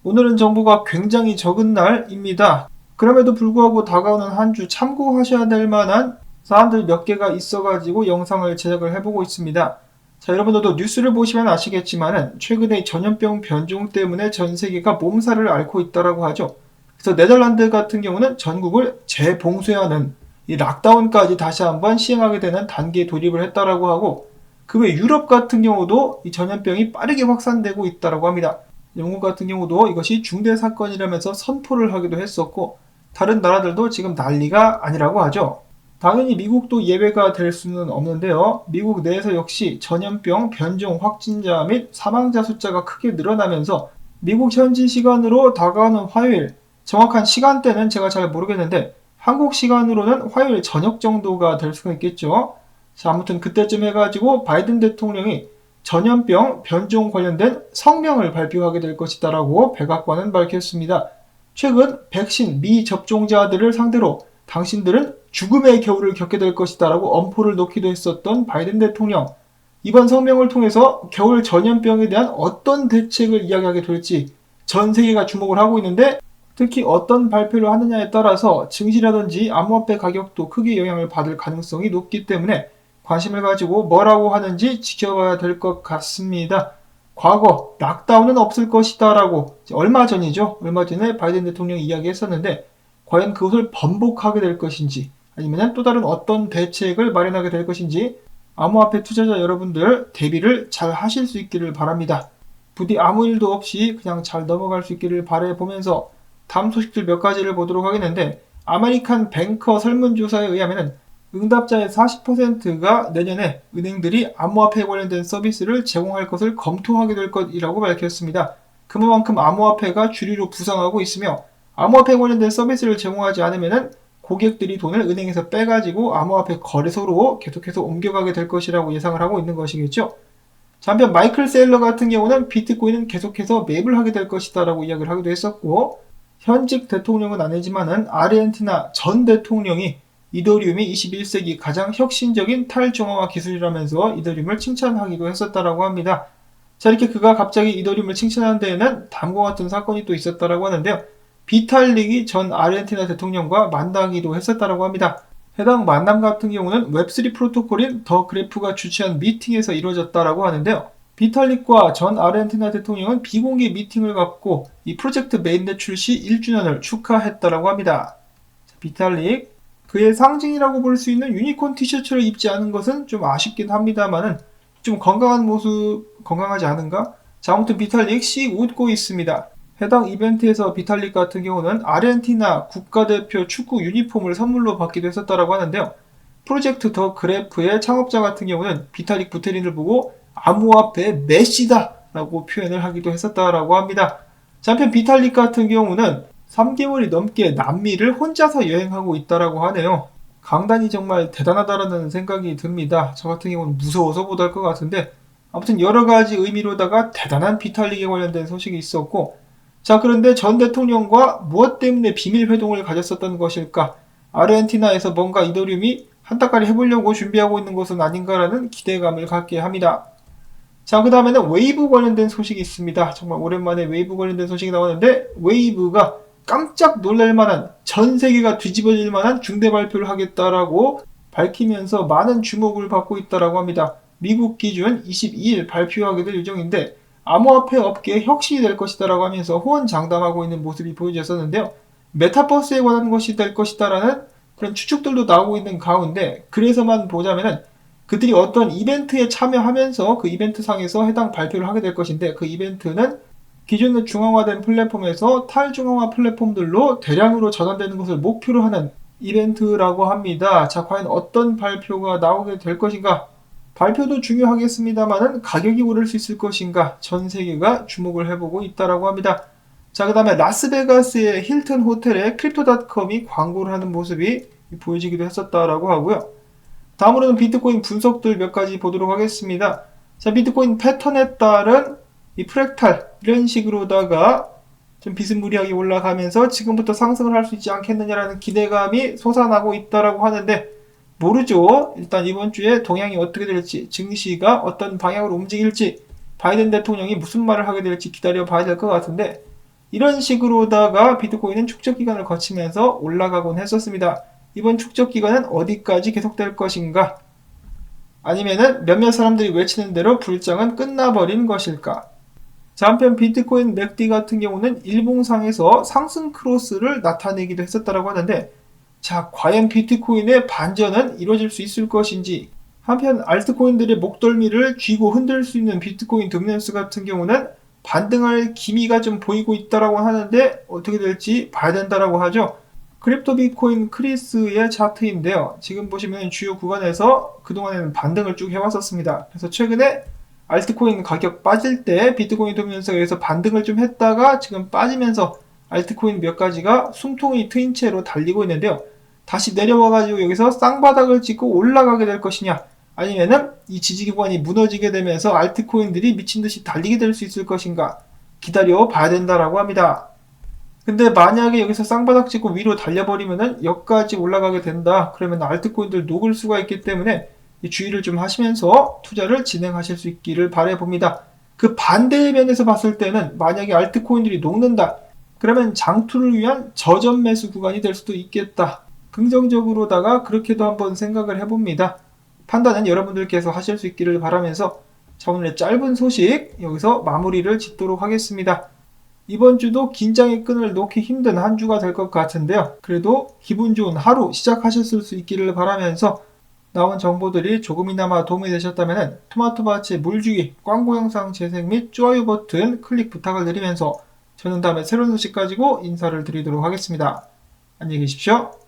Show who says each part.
Speaker 1: 오늘은 정보가 굉장히 적은 날입니다. 그럼에도 불구하고 다가오는 한 주 참고하셔야 될 만한 사안들 몇 개가 있어가지고 영상을 제작을 해보고 있습니다. 자, 여러분들도 뉴스를 보시면 아시겠지만은 최근에 전염병 변종 때문에 전 세계가 몸살을 앓고 있다라고 하죠. 그래서 네덜란드 같은 경우는 전국을 재봉쇄하는 이 락다운까지 다시 한번 시행하게 되는 단계에 돌입을 했다라고 하고, 그 외 유럽 같은 경우도 이 전염병이 빠르게 확산되고 있다라고 합니다. 영국 같은 경우도 이것이 중대 사건이라면서 선포를 하기도 했었고, 다른 나라들도 지금 난리가 아니라고 하죠. 당연히 미국도 예외가 될 수는 없는데요. 미국 내에서 역시 전염병 변종 확진자 및 사망자 숫자가 크게 늘어나면서 미국 현지 시간으로 다가오는 화요일, 정확한 시간대는 제가 잘 모르겠는데 한국 시간으로는 화요일 저녁 정도가 될 수가 있겠죠. 자, 아무튼 그때쯤 해가지고 바이든 대통령이 전염병 변종 관련된 성명을 발표하게 될 것이다라고 백악관은 밝혔습니다. 최근 백신 미접종자들을 상대로 당신들은 죽음의 겨울을 겪게 될 것이다라고 엄포를 놓기도 했었던 바이든 대통령. 이번 성명을 통해서 겨울 전염병에 대한 어떤 대책을 이야기하게 될지 전 세계가 주목을 하고 있는데, 특히 어떤 발표를 하느냐에 따라서 증시라든지 암호화폐 가격도 크게 영향을 받을 가능성이 높기 때문에 관심을 가지고 뭐라고 하는지 지켜봐야 될 것 같습니다. 과거 락다운은 없을 것이다 라고 얼마 전이죠. 얼마 전에 바이든 대통령이 이야기했었는데 과연 그것을 번복하게 될 것인지 아니면 또 다른 어떤 대책을 마련하게 될 것인지 암호화폐 투자자 여러분들 대비를 잘 하실 수 있기를 바랍니다. 부디 아무 일도 없이 그냥 잘 넘어갈 수 있기를 바라보면서 다음 소식들 몇 가지를 보도록 하겠는데, 아메리칸 뱅커 설문조사에 의하면 응답자의 40%가 내년에 은행들이 암호화폐에 관련된 서비스를 제공할 것을 검토하게 될 것이라고 밝혔습니다. 그만큼 암호화폐가 주류로 부상하고 있으며 암호화폐에 관련된 서비스를 제공하지 않으면 고객들이 돈을 은행에서 빼가지고 암호화폐 거래소로 계속해서 옮겨가게 될 것이라고 예상을 하고 있는 것이겠죠. 한편 마이클 세일러 같은 경우는 비트코인은 계속해서 매입을 하게 될 것이다 라고 이야기를 하기도 했었고, 현직 대통령은 아니지만은 아르헨티나 전 대통령이 이더리움이 21세기 가장 혁신적인 탈중앙화 기술이라면서 이더리움을 칭찬하기도 했었다라고 합니다. 자, 이렇게 그가 갑자기 이더리움을 칭찬한 데에는 다음과 같은 사건이 또 있었다라고 하는데요. 비탈릭이 전 아르헨티나 대통령과 만나기도 했었다라고 합니다. 해당 만남 같은 경우는 웹3 프로토콜인 더 그래프가 주최한 미팅에서 이루어졌다라고 하는데요. 비탈릭과 전 아르헨티나 대통령은 비공개 미팅을 갖고 이 프로젝트 메인넷 출시 1주년을 축하했다라고 합니다. 비탈릭, 그의 상징이라고 볼 수 있는 유니콘 티셔츠를 입지 않은 것은 좀 아쉽긴 합니다만은 좀 건강한 모습, 건강하지 않은가? 자, 아무튼 비탈릭 씩 웃고 있습니다. 해당 이벤트에서 비탈릭 같은 경우는 아르헨티나 국가대표 축구 유니폼을 선물로 받기도 했었다라고 하는데요. 프로젝트 더 그래프의 창업자 같은 경우는 비탈릭 부테린을 보고 암호화폐 메시다 라고 표현을 하기도 했었다라고 합니다. 자, 한편 비탈릭 같은 경우는 3개월이 넘게 남미를 혼자서 여행하고 있다라고 하네요. 강단이 정말 대단하다라는 생각이 듭니다. 저 같은 경우는 무서워서 못할 것 같은데, 아무튼 여러 가지 의미로다가 대단한 비탈릭에 관련된 소식이 있었고, 자, 그런데 전 대통령과 무엇 때문에 비밀 회동을 가졌었던 것일까? 아르헨티나에서 뭔가 이더리움이 한따까리 해보려고 준비하고 있는 것은 아닌가라는 기대감을 갖게 합니다. 자, 그 다음에는 웨이브 관련된 소식이 있습니다. 정말 오랜만에 웨이브 관련된 소식이 나오는데, 웨이브가 깜짝 놀랄 만한, 전 세계가 뒤집어질 만한 중대 발표를 하겠다라고 밝히면서 많은 주목을 받고 있다라고 합니다. 미국 기준 22일 발표하게 될 예정인데, 암호화폐 업계의 혁신이 될 것이다라고 하면서 호언장담하고 있는 모습이 보여졌었는데요. 메타버스에 관한 것이 될 것이다라는 그런 추측들도 나오고 있는 가운데, 그래서만 보자면은 그들이 어떤 이벤트에 참여하면서 그 이벤트 상에서 해당 발표를 하게 될 것인데, 그 이벤트는 기존의 중앙화된 플랫폼에서 탈중앙화 플랫폼들로 대량으로 전환되는 것을 목표로 하는 이벤트라고 합니다. 자, 과연 어떤 발표가 나오게 될 것인가? 발표도 중요하겠습니다만은 가격이 오를 수 있을 것인가? 전 세계가 주목을 해보고 있다라고 합니다. 자, 그 다음에 라스베가스의 힐튼 호텔에 크립토닷컴이 광고를 하는 모습이 보여지기도 했었다라고 하고요. 다음으로는 비트코인 분석들 몇 가지 보도록 하겠습니다. 자, 비트코인 패턴에 따른 이 프랙탈 이런 식으로다가 좀 비스무리하게 올라가면서 지금부터 상승을 할 수 있지 않겠느냐라는 기대감이 솟아나고 있다라고 하는데, 모르죠. 일단 이번 주에 동향이 어떻게 될지, 증시가 어떤 방향으로 움직일지, 바이든 대통령이 무슨 말을 하게 될지 기다려 봐야 될 것 같은데, 이런 식으로다가 비트코인은 축적 기간을 거치면서 올라가곤 했었습니다. 이번 축적 기간은 어디까지 계속될 것인가? 아니면은 몇몇 사람들이 외치는 대로 불장은 끝나버린 것일까? 자, 한편 비트코인 맥디 같은 경우는 일봉상에서 상승 크로스를 나타내기도 했었다고 하는데, 자, 과연 비트코인의 반전은 이루어질 수 있을 것인지, 한편 알트코인들의 목덜미를 쥐고 흔들 수 있는 비트코인 도미넌스 같은 경우는 반등할 기미가 좀 보이고 있다라고 하는데 어떻게 될지 봐야 된다라고 하죠. 크립토 비트코인 크리스의 차트인데요. 지금 보시면 주요 구간에서 그동안에는 반등을 쭉 해왔었습니다. 그래서 최근에 알트코인 가격 빠질 때 비트코인 도미넌스가 여기서 반등을 좀 했다가 지금 빠지면서 알트코인 몇 가지가 숨통이 트인 채로 달리고 있는데요. 다시 내려와가지고 여기서 쌍바닥을 찍고 올라가게 될 것이냐, 아니면은 이 지지 기반이 무너지게 되면서 알트코인들이 미친듯이 달리게 될 수 있을 것인가 기다려 봐야 된다라고 합니다. 근데 만약에 여기서 쌍바닥 찍고 위로 달려버리면은 여기까지 올라가게 된다. 그러면 알트코인들 녹을 수가 있기 때문에 주의를 좀 하시면서 투자를 진행하실 수 있기를 바라봅니다. 그 반대의 면에서 봤을 때는 만약에 알트코인들이 녹는다. 그러면 장투를 위한 저점 매수 구간이 될 수도 있겠다. 긍정적으로다가 그렇게도 한번 생각을 해봅니다. 판단은 여러분들께서 하실 수 있기를 바라면서 자, 오늘의 짧은 소식 여기서 마무리를 짓도록 하겠습니다. 이번 주도 긴장의 끈을 놓기 힘든 한 주가 될 것 같은데요. 그래도 기분 좋은 하루 시작하셨을 수 있기를 바라면서 나온 정보들이 조금이나마 도움이 되셨다면 토마토밭의 물주기, 광고 영상 재생 및 좋아요 버튼 클릭 부탁을 드리면서 저는 다음에 새로운 소식 가지고 인사를 드리도록 하겠습니다. 안녕히 계십시오.